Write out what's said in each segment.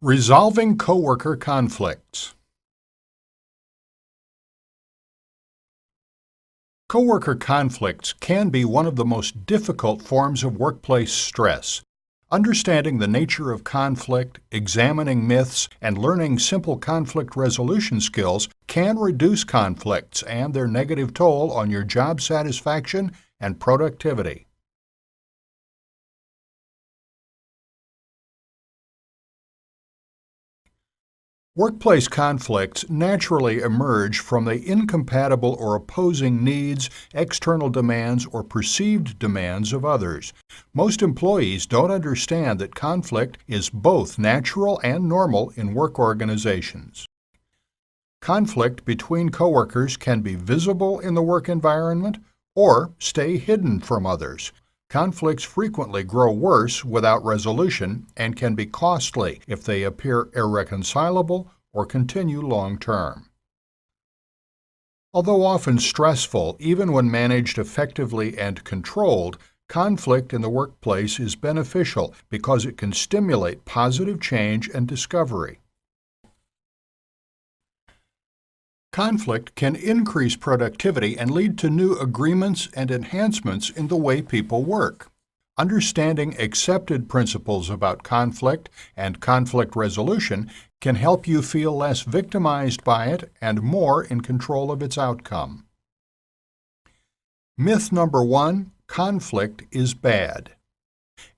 Resolving coworker conflicts. Coworker conflicts can be one of the most difficult forms of workplace stress. Understanding the nature of conflict, examining myths, and learning simple conflict resolution skills can reduce conflicts and their negative toll on your job satisfaction and productivity. Workplace conflicts naturally emerge from the incompatible or opposing needs, external demands, or perceived demands of others. Most employees don't understand that conflict is both natural and normal in work organizations. Conflict between coworkers can be visible in the work environment or stay hidden from others. Conflicts frequently grow worse without resolution and can be costly if they appear irreconcilable or continue long-term. Although often stressful, even when managed effectively and controlled, conflict in the workplace is beneficial because it can stimulate positive change and discovery. Conflict can increase productivity and lead to new agreements and enhancements in the way people work. Understanding accepted principles about conflict and conflict resolution can help you feel less victimized by it and more in control of its outcome. Myth number 1: conflict is bad.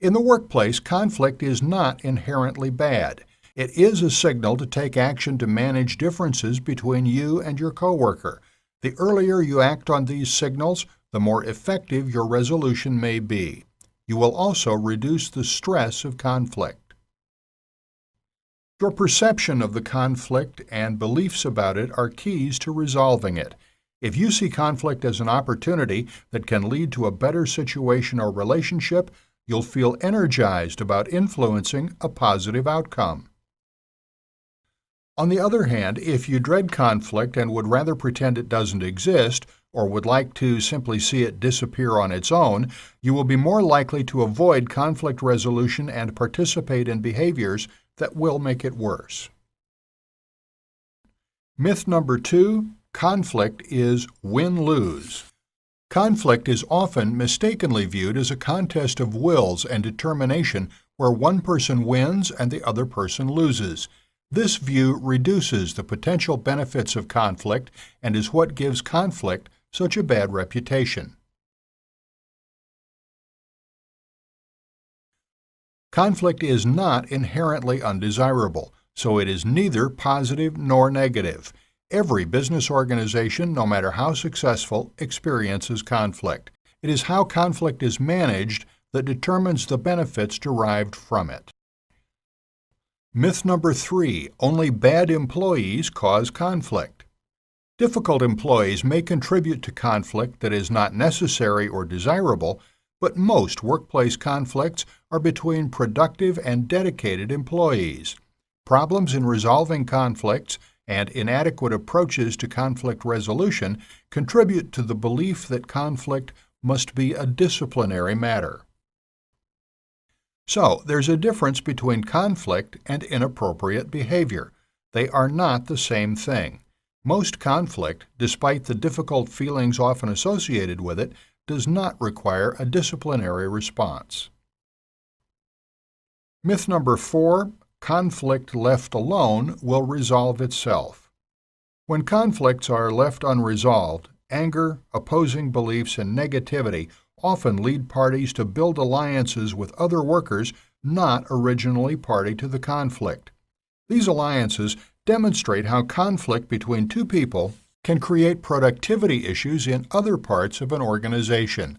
In the workplace, conflict is not inherently bad. It is a signal to take action to manage differences between you and your coworker. The earlier you act on these signals, the more effective your resolution may be. You will also reduce the stress of conflict. Your perception of the conflict and beliefs about it are keys to resolving it. If you see conflict as an opportunity that can lead to a better situation or relationship, you'll feel energized about influencing a positive outcome. On the other hand, if you dread conflict and would rather pretend it doesn't exist, or would like to simply see it disappear on its own, you will be more likely to avoid conflict resolution and participate in behaviors that will make it worse. Myth number 2: conflict is win-lose. Conflict is often mistakenly viewed as a contest of wills and determination where one person wins and the other person loses. This view reduces the potential benefits of conflict and is what gives conflict such a bad reputation. Conflict is not inherently undesirable, so it is neither positive nor negative. Every business organization, no matter how successful, experiences conflict. It is how conflict is managed that determines the benefits derived from it. Myth number 3: only bad employees cause conflict. Difficult employees may contribute to conflict that is not necessary or desirable, but most workplace conflicts are between productive and dedicated employees. Problems in resolving conflicts and inadequate approaches to conflict resolution contribute to the belief that conflict must be a disciplinary matter. So, there's a difference between conflict and inappropriate behavior. They are not the same thing. Most conflict, despite the difficult feelings often associated with it, does not require a disciplinary response. Myth number 4: conflict left alone will resolve itself. When conflicts are left unresolved, anger, opposing beliefs, and negativity often lead parties to build alliances with other workers not originally party to the conflict. These alliances demonstrate how conflict between two people can create productivity issues in other parts of an organization.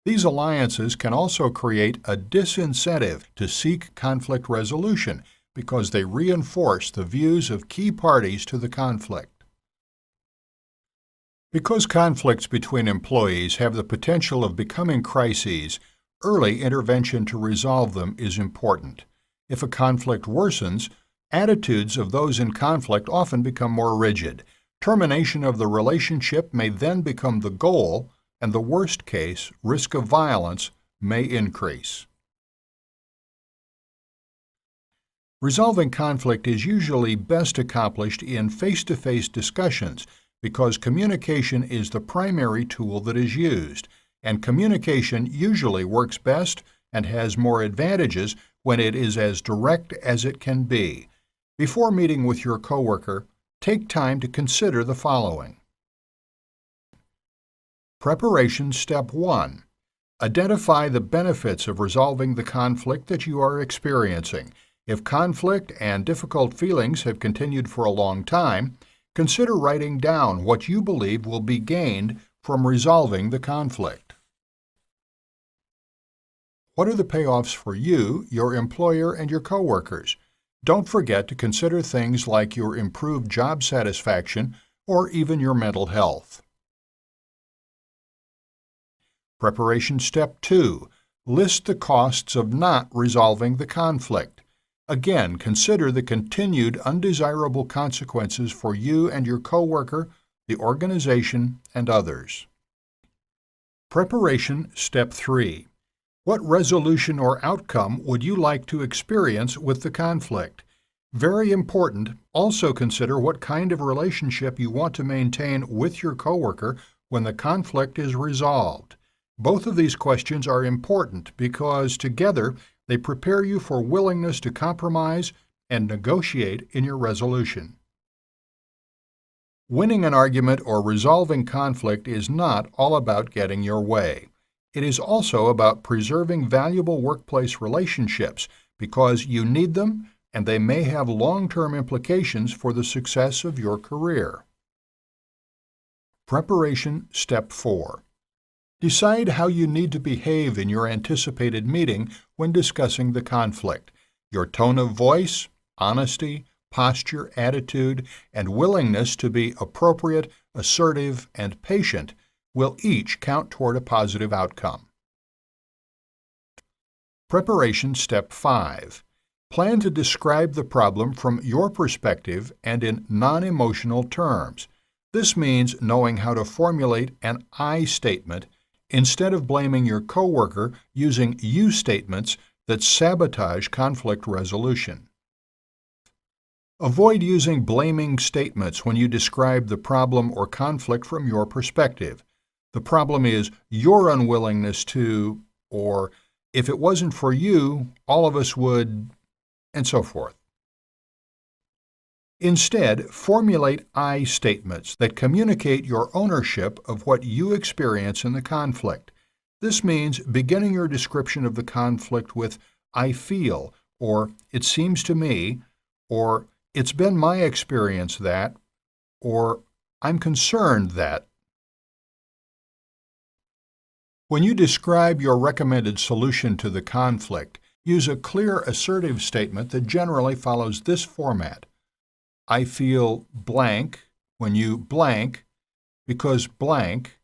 These alliances can also create a disincentive to seek conflict resolution because they reinforce the views of key parties to the conflict. Because conflicts between employees have the potential of becoming crises, early intervention to resolve them is important. If a conflict worsens, attitudes of those in conflict often become more rigid. Termination of the relationship may then become the goal, and the worst case, risk of violence, may increase. Resolving conflict is usually best accomplished in face-to-face discussions because communication is the primary tool that is used, and communication usually works best and has more advantages when it is as direct as it can be. Before meeting with your coworker, take time to consider the following. Preparation Step 1. Identify the benefits of resolving the conflict that you are experiencing. If conflict and difficult feelings have continued for a long time, consider writing down what you believe will be gained from resolving the conflict. What are the payoffs for you, your employer, and your coworkers? Don't forget to consider things like your improved job satisfaction or even your mental health. Preparation Step 2. List the costs of not resolving the conflict. Again, consider the continued undesirable consequences for you and your coworker, the organization, and others. Preparation Step 3. What resolution or outcome would you like to experience with the conflict? Very important, also consider what kind of relationship you want to maintain with your coworker when the conflict is resolved. Both of these questions are important because together they prepare you for willingness to compromise and negotiate in your resolution. Winning an argument or resolving conflict is not all about getting your way. It is also about preserving valuable workplace relationships because you need them and they may have long-term implications for the success of your career. Preparation Step 4. Decide how you need to behave in your anticipated meeting when discussing the conflict. Your tone of voice, honesty, posture, attitude, and willingness to be appropriate, assertive, and patient will each count toward a positive outcome. Preparation Step 5. Plan to describe the problem from your perspective and in non-emotional terms. This means knowing how to formulate an I statement instead of blaming your coworker using you statements that sabotage conflict resolution. Avoid using blaming statements when you describe the problem or conflict from your perspective. The problem is your unwillingness to, or if it wasn't for you, all of us would, and so forth. Instead, formulate I statements that communicate your ownership of what you experience in the conflict. This means beginning your description of the conflict with I feel, or it seems to me, or it's been my experience that, or I'm concerned that. When you describe your recommended solution to the conflict, use a clear, assertive statement that generally follows this format. I feel blank when you blank because blank,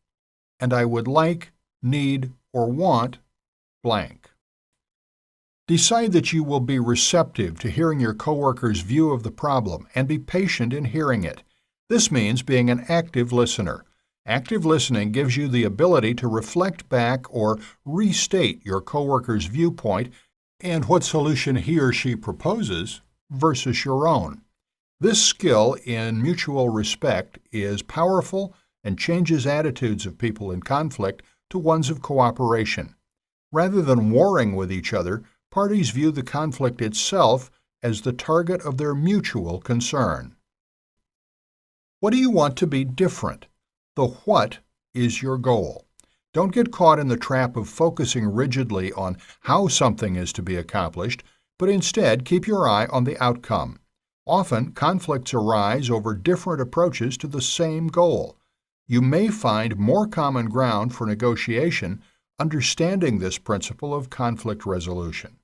and I would like, need, or want blank. Decide that you will be receptive to hearing your coworker's view of the problem and be patient in hearing it. This means being an active listener. Active listening gives you the ability to reflect back or restate your coworker's viewpoint and what solution he or she proposes versus your own. This skill in mutual respect is powerful and changes attitudes of people in conflict to ones of cooperation. Rather than warring with each other, parties view the conflict itself as the target of their mutual concern. What do you want to be different? The what is your goal. Don't get caught in the trap of focusing rigidly on how something is to be accomplished, but instead keep your eye on the outcome. Often, conflicts arise over different approaches to the same goal. You may find more common ground for negotiation understanding this principle of conflict resolution.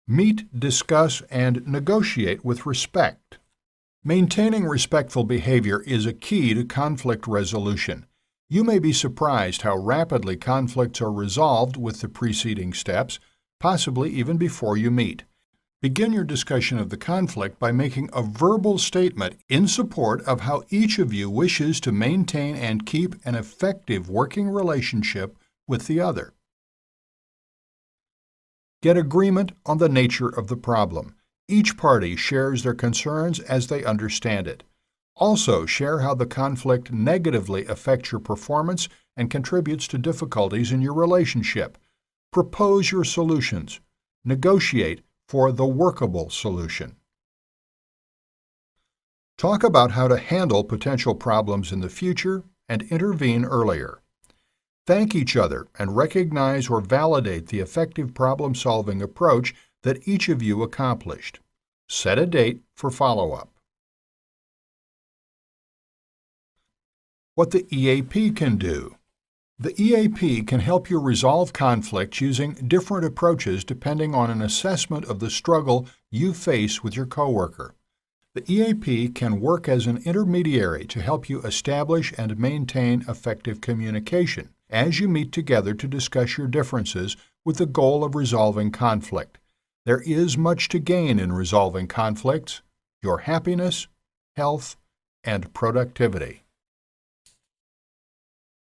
Meet, discuss, and negotiate with respect. Maintaining respectful behavior is a key to conflict resolution. You may be surprised how rapidly conflicts are resolved with the preceding steps, possibly even before you meet. Begin your discussion of the conflict by making a verbal statement in support of how each of you wishes to maintain and keep an effective working relationship with the other. Get agreement on the nature of the problem. Each party shares their concerns as they understand it. Also, share how the conflict negatively affects your performance and contributes to difficulties in your relationship. Propose your solutions. Negotiate for the workable solution. Talk about how to handle potential problems in the future and intervene earlier. Thank each other and recognize or validate the effective problem-solving approach that each of you accomplished. Set a date for follow-up. What the EAP can do. The EAP can help you resolve conflicts using different approaches depending on an assessment of the struggle you face with your coworker. The EAP can work as an intermediary to help you establish and maintain effective communication as you meet together to discuss your differences with the goal of resolving conflict. There is much to gain in resolving conflicts: your happiness, health, and productivity.